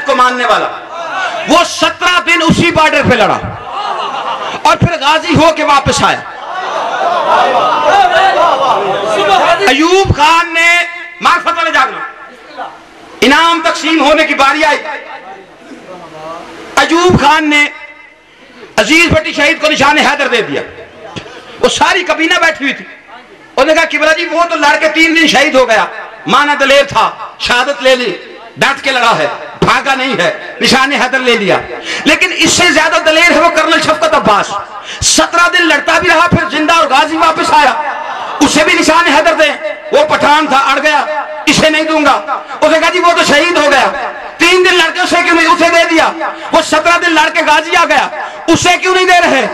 رسالت کو ماننے والا، وہ 17 دن اسی بارڈر پہ لڑا اور پھر غازی ہو کے واپس آیا۔ ایوب خان نے معرفت والے جاگنا، انعام تقسیم ہونے کی باری آئی۔ ایوب خان نے عزیز بھٹی شہید کو نشان حیدر دے دیا۔ وہ ساری کابینہ بیٹھی ہوئی تھی، انہوں نے کہا قبلہ جی وہ تو لڑ کے 3 دن شہید ہو گیا، مانا دلیر تھا، شہادت لے لی، ڈٹ کے لڑا ہے، بھاگا نہیں ہے، نشان حیدر لے لیا۔ لیکن اس سے زیادہ دلیر ہے وہ کرنل شفقت عباس، 17 دن لڑتا بھی رہا، پھر زندہ اور غازی واپس آیا، اسے بھی نشان حیدر دیں۔ وہ پٹھان تھا، اڑ گیا، اسے نہیں دوں گا۔ اس نے کہا جی وہ تو شہید ہو گیا، 3 دن لڑ کے اسے کیوں نہیں، اسے دے دیا۔ وہ 17 دن لڑ کے غازی آ گیا، اسے کیوں نہیں دے رہے؟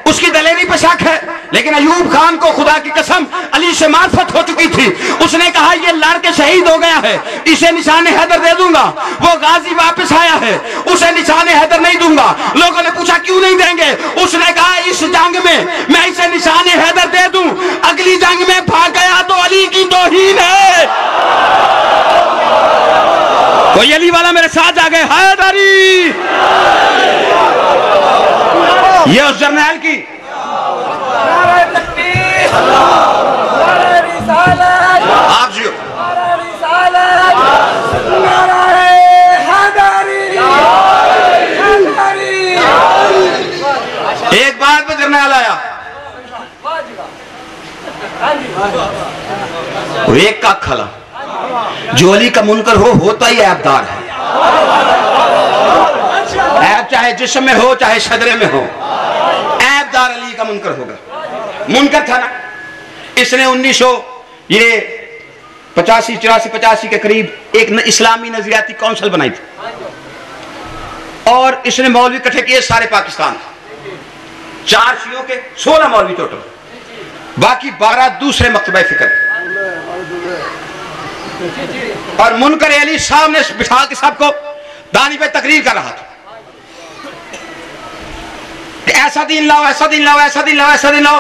اس کی دلیری پہ شک ہے۔ لیکن ایوب خان کو خدا کی قسم علی سے معرفت ہو چکی تھی، اس نے کہا یہ لڑ کے شہید ہو گیا ہے، اسے نشان حیدر دے دوں گا۔ وہ غازی واپس آیا ہے، اسے نشان حیدر نہیں دوں گا۔ لوگوں نے پوچھا کیوں نہیں دیں گے؟ اس نے کہا اس جنگ میں میں اسے نشان حیدر دے دوں، اگلی جنگ میں بھاگ گیا تو علی کی توہین ہے۔ کوئی علی والا میرے ساتھ آ گئے، حیدری! یہ اس جرنیل کی آپ جیو ایک بات پہ جرنیل آیا، وہ ایک کا کھلا، جو علی کا منکر ہوتا ہی عیبدار ہے۔ عیب چاہے جسم میں ہو چاہے شجرے میں ہو، عیبدار علی کا منکر ہوگا۔ منکر تھا نا، اس نے 1985 کے قریب ایک اسلامی نظریاتی کونسل بنائی تھی، اور اس نے مولوی اکٹھے کیے سارے پاکستان، 4 شیعوں کے 16 مولوی ٹوٹل، باقی 12 دوسرے مکتبہ فکر، اور منکر علی سامنے بٹھا کے سب کو دانی پہ تقریر کر رہا تھا، ایسا دین لاؤ، ایسا دین لاؤ، ایسا دین لاؤ، ایسا دین لاؤ۔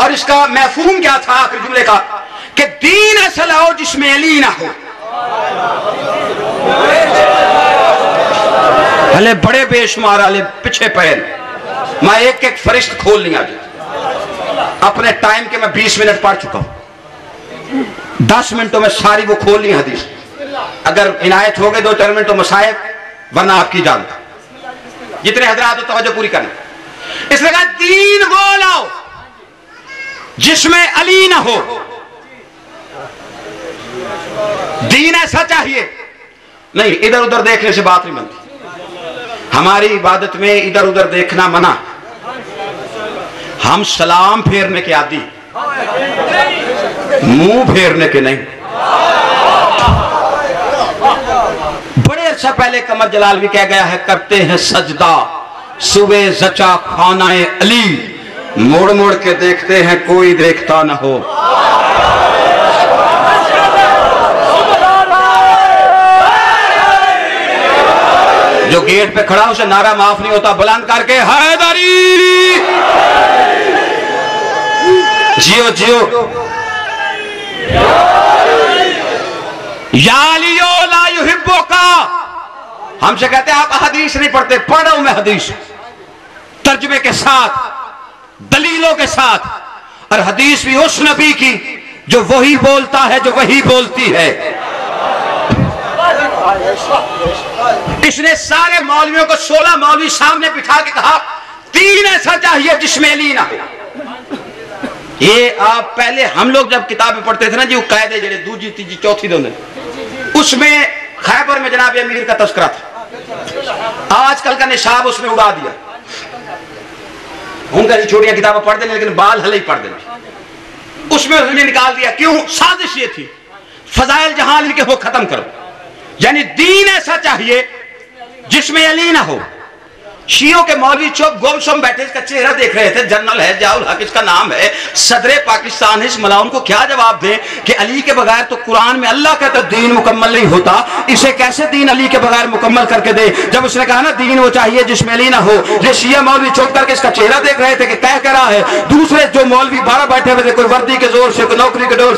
اور اس کا مفہوم کیا تھا آخر جملے کا کہ دین ایسا لاؤ جس میں علی نہ ہو۔ ہلے بڑے بے شمار ہلے پچھے پہن، میں ایک ایک فرشت کھول لیا جی اپنے ٹائم کے، میں 20 منٹ پڑھ چکا ہوں، 10 منٹوں میں ساری وہ کھول لی حدیث، اگر عنایت ہو گئے 2-4 منٹوں مصائب، ورنہ آپ کی اجازت، جتنے حضرات ہو توجہ پوری کرنا۔ اس نے کہا دین وہ لاؤ جس میں علی نہ ہو، دین ایسا چاہیے نہیں، ادھر ادھر دیکھنے سے بات نہیں بنتی۔ ہماری عبادت میں ادھر ادھر دیکھنا منع، ہم سلام پھیرنے کے عادی، منہ پھیرنے کے نہیں۔ بڑے عرصہ پہلے قمر جلال بھی کہہ گیا ہے، کرتے ہیں سجدہ صبح زچا خانہ علی، مڑ مڑ کے دیکھتے ہیں کوئی دیکھتا نہ ہو۔ جو گیٹ پہ کھڑا اسے نعرہ معاف نہیں ہوتا، بلند کر کے حیدری! جیو جیو، یا علیو لا یحبوکا۔ ہم سے کہتے ہیں آپ حدیث نہیں پڑھتے، پڑھا ہوں میں حدیث ترجمے کے ساتھ، دلیلوں کے ساتھ، اور حدیث بھی اس نبی کی جو وہی بولتا ہے جو وہی بولتی ہے۔ اس نے سارے مولویوں کو 16 مولوی سامنے بٹھا کے کہا دین ایسا چاہیے جس میں علی نہ ہو۔ یہ آپ پہلے ہم لوگ جب کتابیں پڑھتے تھے نا جی، وہ قاعدے جڑے دوجی تیجی چوتھی دونے، اس میں خیبر میں جناب امیر کا تذکرہ تھا، آج کل کا نصاب اس میں اڑا دیا، ان کا چھوٹیاں کتابیں پڑھ دینے لیکن بال ہلے ہی پڑھ دینے، اس میں انہیں نکال دیا۔ کیوں؟ سازش یہ تھی فضائل جہاں علی کے ہو ختم کرو، یعنی دین ایسا چاہیے جس میں علی نہ ہو۔ شیعوں کے مولوی چوپ گمسم بیٹھے اس کا چہرہ دیکھ رہے تھے. جنرل ہے ضیاء الحق اس کا نام ہے, صدر پاکستان ہے. اس ملاؤن کو کیا جواب دیں کہ علی کے بغیر تو قرآن میں اللہ کہتا دین مکمل نہیں ہوتا, اسے کیسے دین علی کے بغیر مکمل کر کے دے. جب اس نے کہا نا دین وہ چاہیے جس میں علی نہ ہو, یہ شیعہ مولوی چوپ کر کے اس کا چہرہ دیکھ رہے تھے کہ کہہ رہا ہے. دوسرے جو مولوی 12 بیٹھے ہوئے تھے, کوئی وردی کے زور سے, کوئی نوکری کے زور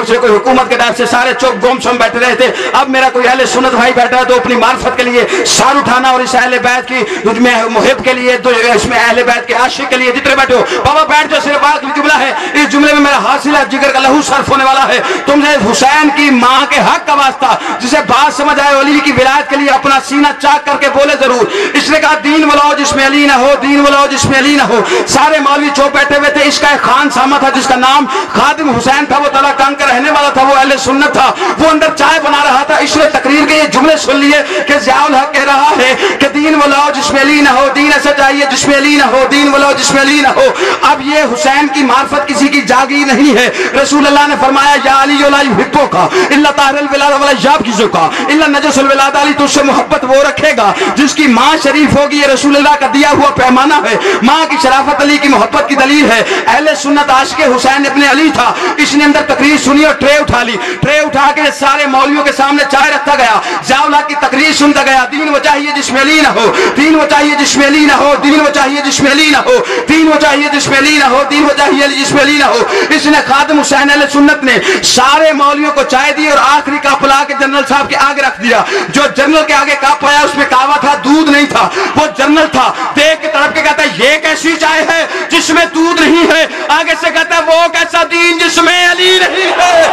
سے, کوئی حکومت کے ڈر سے, سارے چوپ گمسم بیٹھے رہے تھے. اب میرا کوئی اہل سنت بھائی بیٹھا ہے تو اپنی معرفت کے لیے سار اٹھانا اور اس اہل بیت کی میں محب کے لیے, تو اس میں اہل بیت کے عاشق کے لیے جتنے بیٹھے ہو بابا بیٹھ جاؤ. صرف آخری جملہ ہے, اس جملے میں میرا حاصل ہے, جگر کا لہو صرف ہونے والا ہے. تم نے حسین کی ماں کے حق کا واسطہ, جسے بات سمجھ آئے علی کی ولایت کے لیے اپنا سینہ چاک کر کے بولے ضرور. اس نے کہا دین ولاؤ جس میں علی نہ ہو, دین ولاؤ جس میں علی نہ ہو. سارے مولوی چوپ بیٹھے ہوئے تھے. اس کا ایک خان سامہ تھا جس کا نام خادم حسین تھا, وہ تلا کان کا رہنے والا تھا, وہ اہل سنت تھا, وہ اندر چائے بنا رہا تھا. اس نے تقریر کے یہ جملے سن لیے کہ ضیاء الحق کہہ رہا ہے کہ دین ولاؤ جس میں علی نہ ہو, دین ایسا چاہیے جس میں علی نہ ہو, دین ولاؤ جس میں علی نہ ہو. اب یہ حسین کی معرفت کسی کی جاگی نہیں ہے. رسول اللہ نے فرمایا یا علی لا یحبک الا طاہر الولاد ولا یابغضک الا نجس الولاد. علی تجھ سے محبت وہ رکھے گا جس کی ماں شریف ہوگی. یہ رسول اللہ کا دیا ہوا پیمانہ ہے. ماں کی شرافت علی کی محبت کی دلیل ہے. اہل سنت عاشق حسین ابن علی تھا. اس نے اندر تقریر سنی اور ٹرے اٹھا لی. ٹرے اٹھا کے سارے مولویوں کے سامنے چائے رکھتا گیا, ضیاء الحق کی تقریر سنتا گیا. دین وہ چاہیے جس میں علی نہ ہو, دین وہ چاہیے جس میں علی نہ ہو, دین وہ چاہیے جس میں علی نہ ہو, دین وہ چاہیے جس میں علی نہ ہو, دین وہ چاہیے جس میں علی نہ ہو. اس نے خادم حسین اہل سنت نے سارے مولویوں کو چائے دی اور آخری کپ لا کے جنرل صاحب کے آگے رکھ دیا. جو جنرل کے آگے کپ آیا اس میں کہوا تھا, دودھ نہیں تھا. وہ جنرل تھا, دیکھ کے تڑپ کے کہتا ہے یہ کیسی چائے ہے جس میں دودھ نہیں ہے. آگے سے کہتا ہے وہ کیسا دین جس میں علی نہیں ہے.